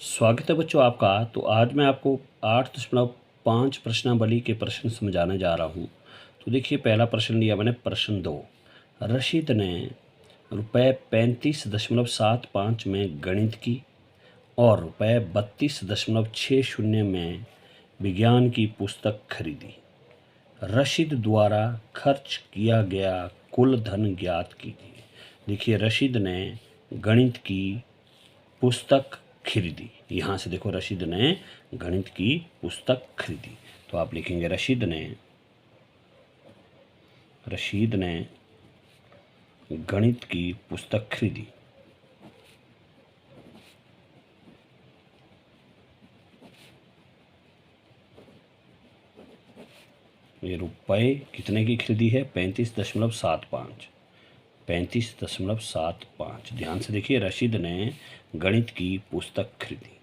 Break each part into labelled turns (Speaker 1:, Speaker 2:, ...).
Speaker 1: स्वागत है बच्चों आपका। तो आज मैं आपको 8.5 प्रश्नावली के प्रश्न समझाने जा रहा हूँ। तो देखिए, पहला प्रश्न लिया मैंने, प्रश्न 2। रशीद ने रुपये 35.75 में गणित की और रुपये 32.60 में विज्ञान की पुस्तक खरीदी। रशीद द्वारा खर्च किया गया कुल धन ज्ञात कीजिए। देखिए, रशीद ने गणित की पुस्तक खरीदी। यहाँ से देखो, रशीद ने गणित की पुस्तक खरीदी। तो आप लिखेंगे रशीद ने गणित की पुस्तक खरीदी। ये रुपए कितने की खरीदी है? 35.75। 35.75। ध्यान से देखिए, रशीद ने गणित की पुस्तक खरीदी।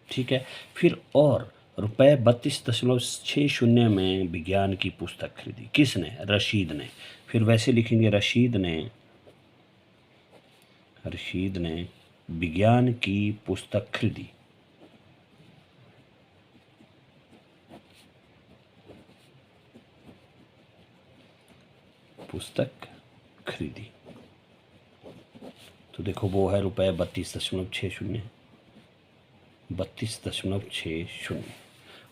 Speaker 1: ठीक है। फिर और रुपये 32.60 में विज्ञान की पुस्तक खरीदी। किसने? रशीद ने। फिर वैसे लिखेंगे, रशीद ने विज्ञान की पुस्तक खरीदी। पुस्तक खरीदी। तो देखो, वो है रुपये 32.60। 32.60।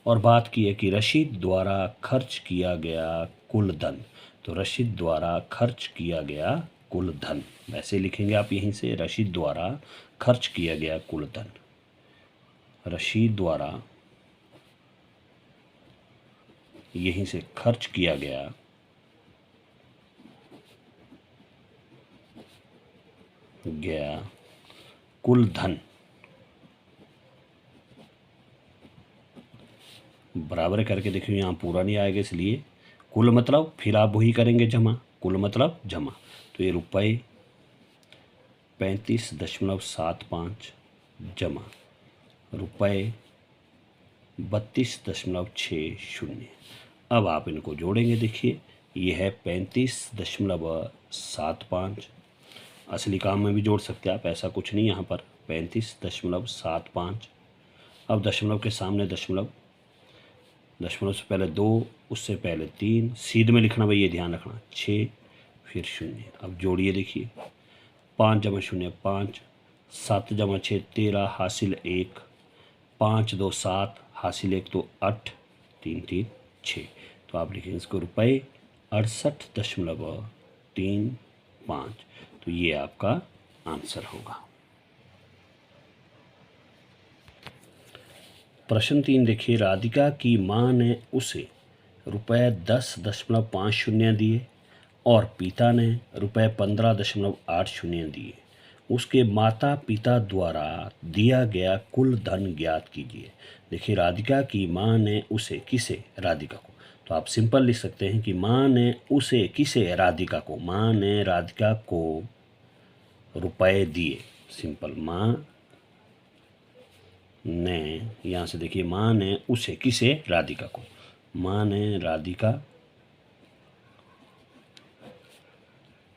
Speaker 1: और बात की है कि रशीद द्वारा खर्च किया गया कुल धन। तो रशीद द्वारा खर्च किया गया कुल धन, वैसे लिखेंगे आप यहीं से, रशीद द्वारा खर्च किया गया कुल धन। रशीद द्वारा यहीं से खर्च किया गया कुल धन बराबर करके देखिए, यहाँ पूरा नहीं आएगा, इसलिए कुल मतलब फिर आप वही करेंगे जमा, कुल मतलब जमा। तो ये रुपये 35.75 जमा रुपये 32.60। अब आप इनको जोड़ेंगे। देखिए, ये है 35.75। असली काम में भी जोड़ सकते हैं आप, ऐसा कुछ नहीं यहाँ पर। 35.75। अब दशमलव के सामने दशमलव, दशमलव से पहले 2, उससे पहले 3, सीध में लिखना भाई, ये ध्यान रखना, 6, फिर 0। अब जोड़िए, देखिए, 5 जमा 0 5, 7 जमा 6 13, हासिल 1, 5 2 7, हासिल 1 तो 8, 3 3 6। तो आप लिखेंगे इसको रुपये 68.35। तो ये आपका आंसर होगा। प्रश्न 3 देखिए, राधिका की मां ने उसे रुपये 10.50 दिए और पिता ने रुपये 15.80 दिए। उसके माता पिता द्वारा दिया गया कुल धन ज्ञात कीजिए। देखिए, राधिका की मां ने उसे, किसे? राधिका को। तो आप सिंपल लिख सकते हैं कि मां ने उसे, किसे? राधिका को। मां ने राधिका को रुपए दिए। सिंपल, मां ने, यहाँ से देखिए, मां ने उसे, किसे? राधिका को। मां ने राधिका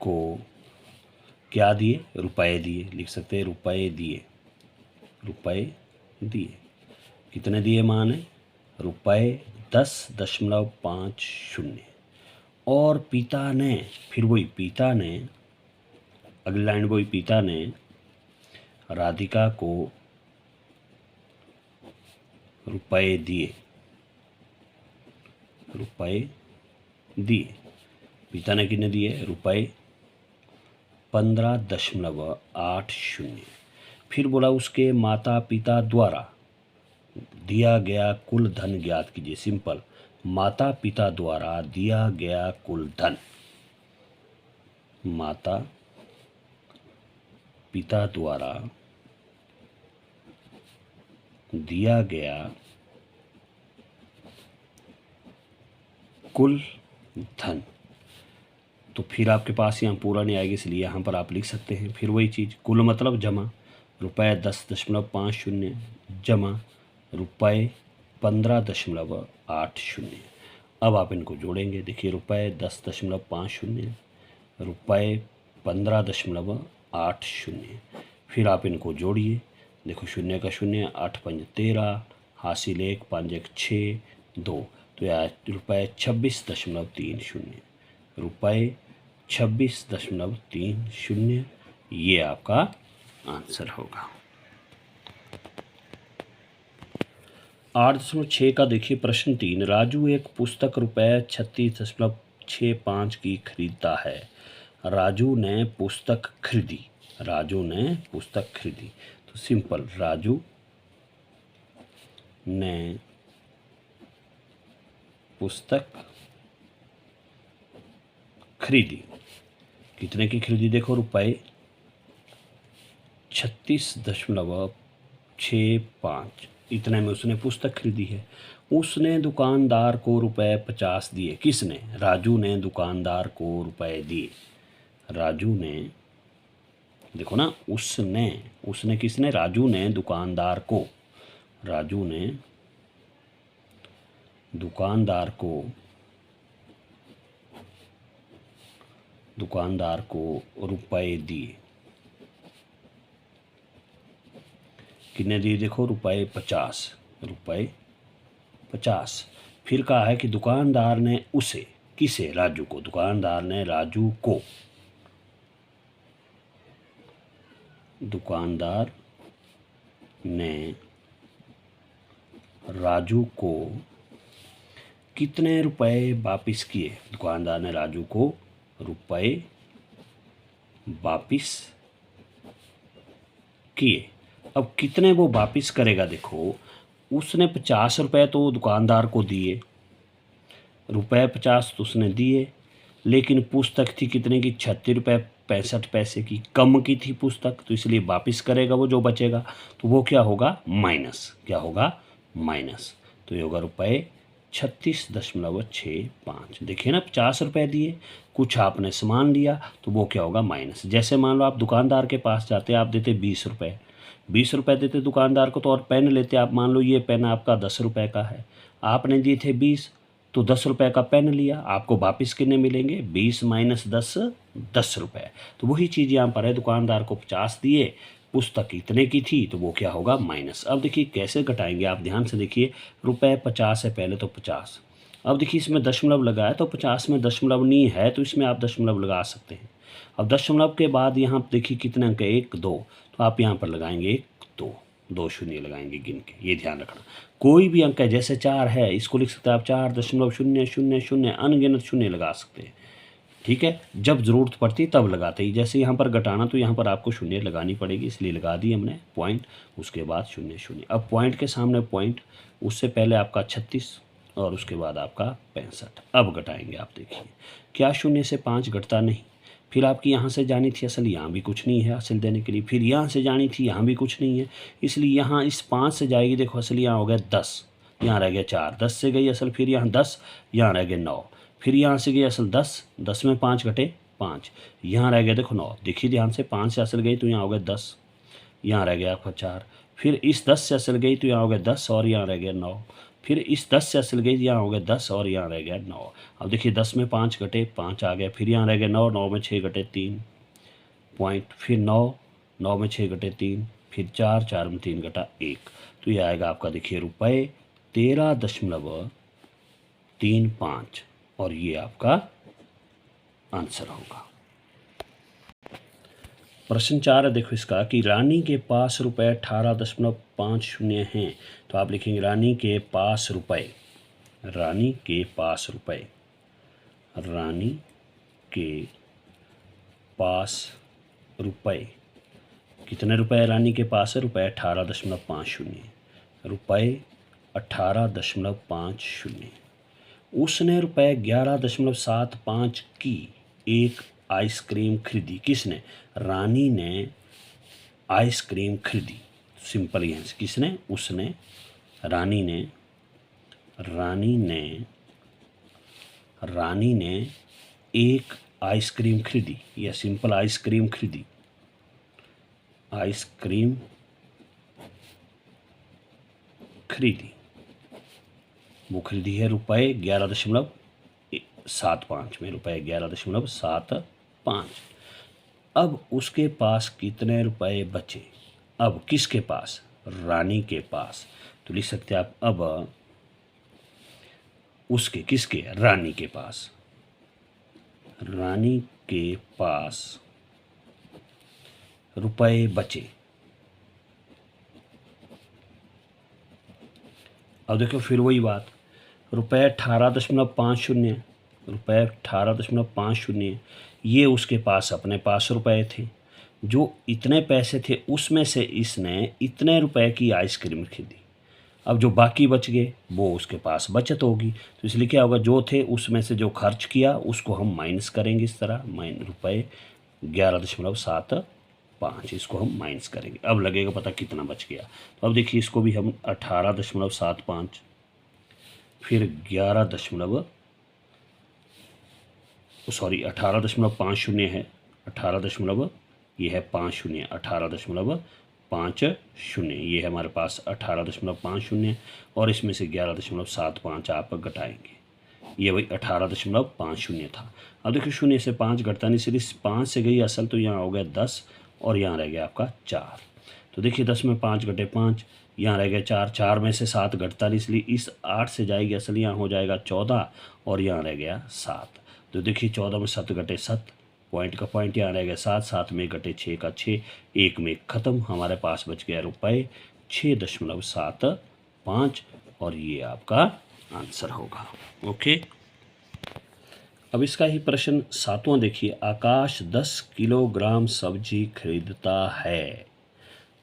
Speaker 1: को क्या दिए? रुपए दिए। लिख सकते हैं रुपए दिए। रुपए दिए। कितने दिए मां ने? रुपए 10.50। और पिता ने, फिर वही पिता ने, अगली लाइन वही, पिता ने राधिका को रुपए दिए। रुपए दिए। पिता ने कितने दिए? रुपए 15.80। फिर बोला, उसके माता पिता द्वारा दिया गया कुल धन ज्ञात कीजिए। सिंपल, माता पिता द्वारा दिया गया कुल धन। माता पिता द्वारा दिया गया कुल धन। तो फिर आपके पास यहाँ पूरा नहीं आएगा, इसलिए यहाँ पर आप लिख सकते हैं फिर वही चीज़, कुल मतलब जमा रुपये 10.50 जमा रुपये 15.80। अब आप इनको जोड़ेंगे। देखिए, रुपये 10.50, रुपये 15.80। फिर आप इनको जोड़िए, देखो शून्य का शून्य, 8 पंज 13, हासिल 1, 5 1 6 2, तो यह रुपये 26.30, रुपये 26.30, ये आपका आंसर होगा। 8.6 का देखिए प्रश्न 3, राजू एक पुस्तक रुपये 36.65 की खरीदता है। राजू ने पुस्तक खरीदी, राजू ने पुस्तक खरीदी, तो सिंपल, राजू ने पुस्तक खरीदी, कितने की खरीदी, देखो रुपये 36.65, इतने में उसने पुस्तक खरीदी है। उसने दुकानदार को रुपये 50 दिए, किसने, राजू ने दुकानदार को रुपये दिए। राजू ने, देखो ना, उसने किसने, राजू ने दुकानदार को, राजू ने दुकानदार को रुपए दिए, कितने दिए, देखो रुपये 50, रुपये 50। फिर कहा है कि दुकानदार ने उसे, किसे, राजू को, दुकानदार ने राजू को, दुकानदार ने राजू को कितने रुपए वापस किए, दुकानदार ने राजू को रुपए वापस किए। अब कितने वो वापस करेगा, देखो उसने 50 रुपये तो दुकानदार को दिए, रुपये 50 तो उसने दिए, लेकिन पुस्तक थी कितने की, 36 रुपये 65 पैसे की, कम की थी पुस्तक, तो इसलिए वापस करेगा वो जो बचेगा, तो वो क्या होगा, माइनस, क्या होगा, माइनस, तो ये होगा रुपये 36.65। देखिए ना, 50 रुपये दिए, कुछ आपने सामान लिया, तो वो क्या होगा, माइनस। जैसे मान लो आप दुकानदार के पास जाते, आप देते 20 रुपये, 20 रुपये देते दुकानदार को, तो और पेन लेते आप, मान लो ये पेन आपका 10 रुपये का है, आपने दिए थे 20, तो 10 रुपये का पेन लिया, आपको वापस कितने मिलेंगे, 20 माइनस 10, 10 रुपये। तो वही चीज़ यहाँ पर है, दुकानदार को 50 दिए, पुस्तक इतने की थी, तो वो क्या होगा, माइनस। अब देखिए कैसे घटाएंगे, आप ध्यान से देखिए, रुपये 50 है पहले, तो 50, अब देखिए इसमें दशमलव लगाया, तो 50 में दशमलव नहीं है, तो इसमें आप दशमलव लगा सकते हैं। अब दशमलव के बाद यहाँ देखिए कितने अंक है, 1 2, तो आप यहाँ पर लगाएंगे 1 2, 2 शून्य लगाएंगे गिन के, ये ध्यान रखना। कोई भी अंक है, जैसे 4 है, इसको लिख सकते हैं आप 4.0000, अनगिनत शून्य लगा सकते हैं, ठीक है, जब ज़रूरत पड़ती तब लगाते ही। जैसे यहाँ पर घटाना, तो यहाँ पर आपको शून्य लगानी पड़ेगी, इसलिए लगा दी हमने पॉइंट, उसके बाद शून्य शून्य। अब पॉइंट के सामने पॉइंट, उससे पहले आपका 36 और उसके बाद आपका 65। अब घटाएंगे, आप देखिए क्या शून्य से 5 घटता नहीं, फिर आपकी यहाँ से जानी थी असल, यहाँ भी कुछ नहीं है असल देने के लिए, फिर यहाँ से जानी थी, यहाँ भी कुछ नहीं है, इसलिए यहाँ इस 5 से जाएगी, देखो असल यहाँ हो गया 10, यहाँ रह गया 4, 10 से गई असल, फिर यहाँ 10, यहाँ रह गया 9, फिर यहाँ से गई असल 10, 10 में 5 घटे 5, यहाँ रह गया देखो 9, देखिए ध्यान से, 5 से असल गई तो यहाँ हो गया 10, यहाँ रह गया आपका 4, फिर इस 10 से असल गई तो यहाँ हो गया 10 और यहाँ रह गया 9, फिर इस 10 से असल गई यहाँ हो गया 10 और यहाँ रह गया 9। अब देखिए 10 में 5 घटे 5 आ गया, फिर यहाँ रह गया 9, 9 में 6 घटे 3 पॉइंट, फिर 9, 9 में 6 घटे 3, फिर 4, 4 में 3 घटा 1, तो ये आएगा आपका देखिए रुपये 13.35, और ये आपका आंसर होगा। प्रश्न 4 है, देखो इसका कि रानी के पास रुपये 18.50 हैं, तो आप लिखेंगे रानी के पास रुपये, रानी के पास रुपये, रानी के पास रुपये, कितने रुपए रानी के पास है, रुपये 18.50, रुपये 18.50। उसने रुपये 11.75 की एक आइसक्रीम खरीदी, किसने, रानी ने आइसक्रीम खरीदी, सिंपल ही है, किसने, उसने, रानी ने, रानी ने, रानी ने एक आइसक्रीम खरीदी, या सिंपल आइसक्रीम खरीदी, आइसक्रीम खरीदी, वो खरीदी है रुपये 11.75 में, रुपये 11.75। अब उसके पास कितने रुपए बचे, अब किसके पास, रानी के पास। तो लिख सकते हैं आप अब उसके, किसके, रानी के पास, रानी के पास रुपए बचे। अब देखो फिर वही बात, रुपये 18.50, रुपये 18.50, ये उसके पास अपने पास रुपए थे। जो इतने पैसे थे उसमें से इसने इतने रुपए की आइसक्रीम खरीदी। अब जो बाकी बच गए वो उसके पास बचत होगी। तो इसलिए क्या होगा, जो थे उसमें से जो खर्च किया उसको हम माइनस करेंगे, इस तरह रुपये 11.75, इसको हम माइनस करेंगे। अब लगेगा पता कितना बच गया। तो अब देखिए इसको भी हम 18.75 फिर 18.50 है, 18 ये है 50, 18.50 ये है हमारे पास 18.50, और इसमें से 11.75 आप घटाएंगे, ये वही 18.50 था। अब देखिए 0 से 5 घटता नहीं, सिर्फ 5 से गई असल, तो यहाँ हो गया 10 और यहाँ रह गया आपका 4। तो देखिए 10 में 5 घटे 5, यहाँ रह गया 4, 4 में से 7 घटता नहीं, इसलिए इस 8 से जाएगी असल, यहाँ हो जाएगा 14 और यहाँ रह गया 7। तो देखिए 14 में 7 घटे 7, पॉइंट का पॉइंट, यहाँ रह गया 7, 7 में घटे 6 का 6, 1 में ख़त्म, हमारे पास बच गया रुपये 6.75, और ये आपका आंसर होगा। ओके, अब इसका ही प्रश्न 7वां देखिए। आकाश 10 किलोग्राम सब्जी खरीदता है।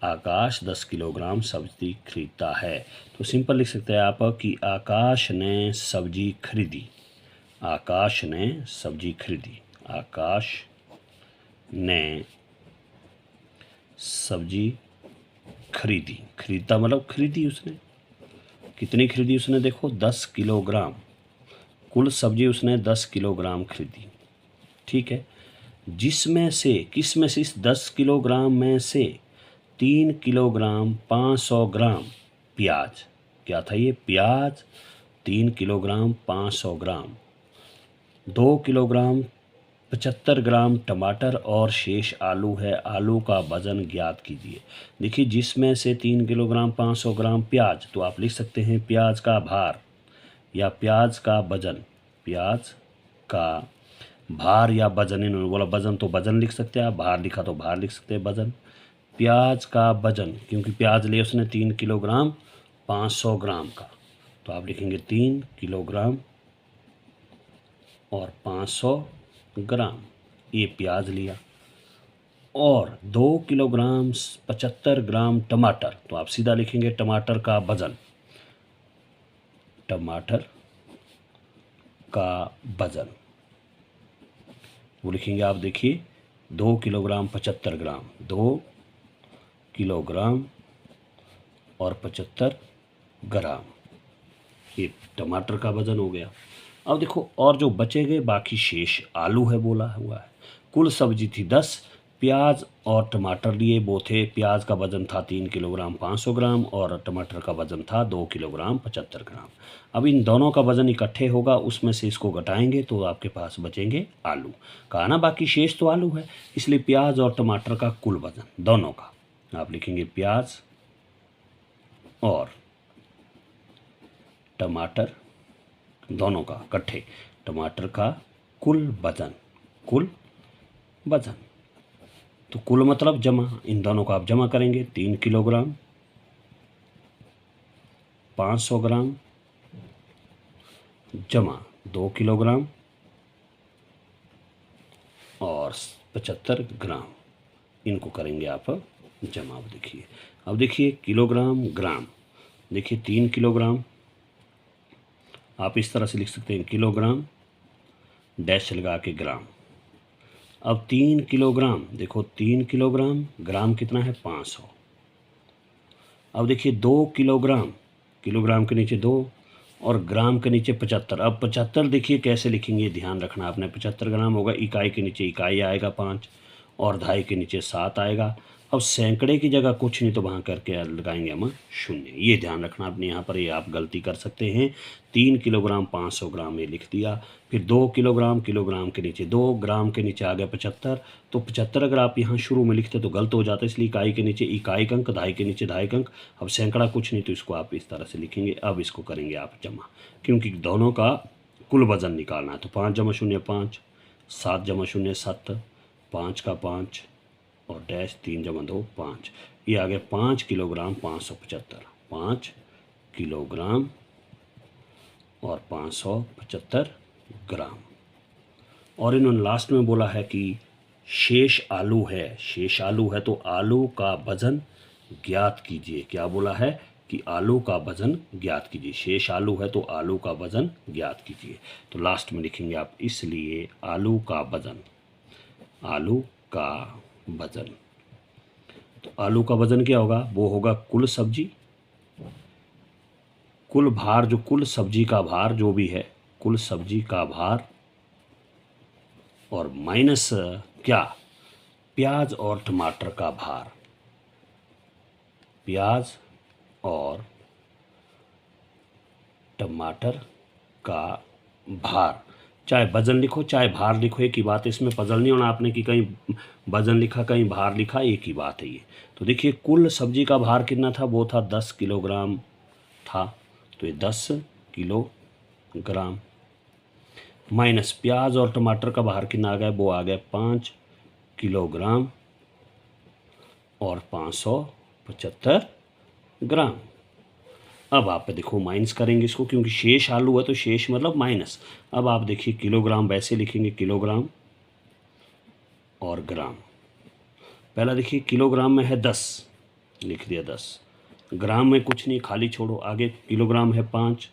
Speaker 1: आकाश 10 किलोग्राम सब्जी खरीदता है। तो सिंपल लिख सकते हैं आप कि आकाश ने सब्जी खरीदी, आकाश ने सब्जी खरीदी, आकाश ने सब्जी खरीदी। खरीदता मतलब खरीदी उसने, कितनी खरीदी उसने, देखो 10 किलोग्राम, कुल सब्जी उसने 10 किलोग्राम खरीदी। ठीक है, जिसमें से, किस में से, इस 10 किलोग्राम में से 3 किलोग्राम 500 ग्राम प्याज, क्या था ये, प्याज 3 किलोग्राम 500 ग्राम, 2 किलोग्राम 75 ग्राम टमाटर और शेष आलू है, आलू का वज़न ज्ञात कीजिए। देखिए जिसमें से 3 किलोग्राम 500 ग्राम प्याज, तो आप लिख सकते हैं प्याज का भार या प्याज का वज़न, प्याज का भार या वज़न, इन्होंने बोला वज़न तो वज़न लिख सकते हैं आप, भार लिखा तो भार लिख सकते हैं, वज़न, प्याज का वज़न, क्योंकि प्याज लिया उसने 3 किलोग्राम 500 ग्राम का, तो आप लिखेंगे 3 किलोग्राम और 500 ग्राम, ये प्याज लिया, और 2 किलोग्राम 75 ग्राम टमाटर, तो आप सीधा लिखेंगे टमाटर का वज़न, टमाटर का वज़न वो लिखेंगे आप, देखिए 2 किलोग्राम 75 ग्राम, 2 किलोग्राम और 75 ग्राम, ये टमाटर का वज़न हो गया। अब देखो और जो बचेंगे बाकी शेष आलू है बोला हुआ है। कुल सब्जी थी 10, प्याज और टमाटर लिए वो थे, प्याज का वज़न था 3 किलोग्राम 500 ग्राम और टमाटर का वज़न था 2 किलोग्राम 75 ग्राम। अब इन दोनों का वज़न इकट्ठे होगा, उसमें से इसको घटाएंगे तो आपके पास बचेंगे आलू। कहा ना बाकी शेष तो आलू है, इसलिए प्याज और टमाटर का कुल वज़न दोनों का आप लिखेंगे प्याज और टमाटर दोनों का इकट्ठे, टमाटर का कुल वज़न, कुल वज़न, तो कुल मतलब जमा, इन दोनों का आप जमा करेंगे, 3 किलोग्राम 500 ग्राम जमा 2 किलोग्राम और 75 ग्राम, इनको करेंगे आप जमा। अब देखिए किलोग्राम ग्राम, देखिए 3 किलोग्राम आप इस तरह से लिख सकते हैं, किलोग्राम डैश लगा के ग्राम। अब 3 किलोग्राम, देखो 3 किलोग्राम, ग्राम कितना है 500। अब देखिए 2 किलोग्राम, किलोग्राम के नीचे 2 और ग्राम के नीचे 75। अब 75 देखिए कैसे लिखेंगे, ध्यान रखना आपने, 75 ग्राम होगा, इकाई के नीचे इकाई आएगा 5 और दहाई के नीचे 7 आएगा, अब सैकड़े की जगह कुछ नहीं तो वहाँ करके लगाएंगे हम शून्य। ये ध्यान रखना आपने, यहाँ पर ये आप गलती कर सकते हैं। 3 किलोग्राम 500 ग्राम ये लिख दिया, फिर 2 किलोग्राम किलोग्राम के नीचे 2 ग्राम के नीचे आ गया 75, तो 75 अगर आप यहाँ शुरू में लिखते तो गलत हो जाता है, इसलिए इकाई के नीचे इकाई अंक, दहाई के नीचे दहाई अंक। अब सैकड़ा कुछ नहीं तो इसको आप इस तरह से लिखेंगे। अब इसको करेंगे आप जमा, क्योंकि दोनों का कुल वज़न निकालना है। तो 5 जमा 0 5, 7 जमा 0 7, 5 का 5 और डैश 3 जमा 2 5, ये आ गया 5 किलोग्राम 575, 5 किलोग्राम और 575 ग्राम। और इन्होंने लास्ट में बोला है कि शेष आलू है, शेष आलू है तो आलू का वजन ज्ञात कीजिए। क्या बोला है कि आलू का वजन ज्ञात कीजिए, शेष आलू है तो आलू का वजन ज्ञात कीजिए। तो लास्ट में लिखेंगे आप, इसलिए आलू का वजन, आलू का वजन। तो आलू का वजन क्या होगा, वो होगा कुल सब्जी, कुल भार, जो कुल सब्जी का भार जो भी है, कुल सब्जी का भार, और माइनस क्या, प्याज और टमाटर का भार, प्याज और टमाटर का भार। चाहे वजन लिखो चाहे भार लिखो, एक ही बात है, इसमें पजल नहीं होना आपने कि कहीं वजन लिखा कहीं भार लिखा, एक ही बात है ये। तो देखिए कुल सब्जी का भार कितना था, वो था 10 किलोग्राम था, तो ये 10 किलोग्राम, माइनस प्याज और टमाटर का भार कितना आ गया, वो आ गया 5 किलोग्राम और 575 ग्राम। अब आप देखो माइनस करेंगे इसको, क्योंकि शेष आलू है तो शेष मतलब माइनस। अब आप देखिए किलोग्राम वैसे लिखेंगे, किलोग्राम और ग्राम। पहला देखिए किलोग्राम में है 10, लिख दिया 10, ग्राम में कुछ नहीं खाली छोड़ो, आगे किलोग्राम है 5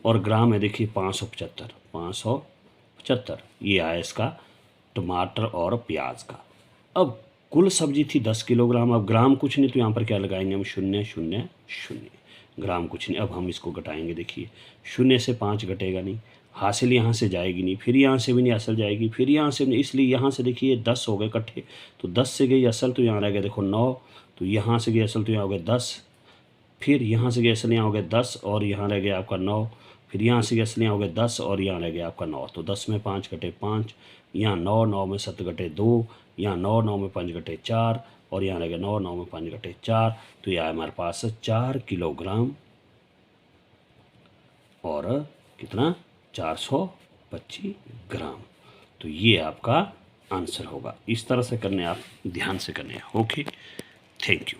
Speaker 1: और ग्राम है देखिए 575, 575 ये आया इसका टमाटर और प्याज का। अब कुल सब्जी थी 10 किलोग्राम, अब ग्राम कुछ नहीं तो यहाँ पर क्या लगाएंगे हम, 0 0 0, ग्राम कुछ नहीं। अब हम इसको घटाएंगे, देखिए 0 से 5 घटेगा नहीं, हासिल यहाँ से जाएगी नहीं, फिर यहाँ से भी नहीं असल जाएगी, फिर यहाँ से नहीं, इसलिए यहाँ से देखिए 10 हो गए इकट्ठे, तो 10 से गई असल तो यहाँ रह गया देखो 9, तो यहाँ से गई असल तो यहाँ हो गया 10, फिर यहाँ से गई असल यहाँ हो गया 10 और यहाँ रह गया आपका 9, फिर यहाँ से गई असल यहाँ हो गया 10 और यहाँ रह गया आपका 9। तो 10 में 5 घटे 5, यहाँ 9, 9 में 7 घटे 2, यहाँ 9, 9 में 5 घटे 4 और यहाँ रह गया 9, 9 में 5 घटे 4, तो यह हमारे पास 4 किलोग्राम और कितना 425 ग्राम। तो ये आपका आंसर होगा। इस तरह से करने, आप ध्यान से करने। Okay, thank you.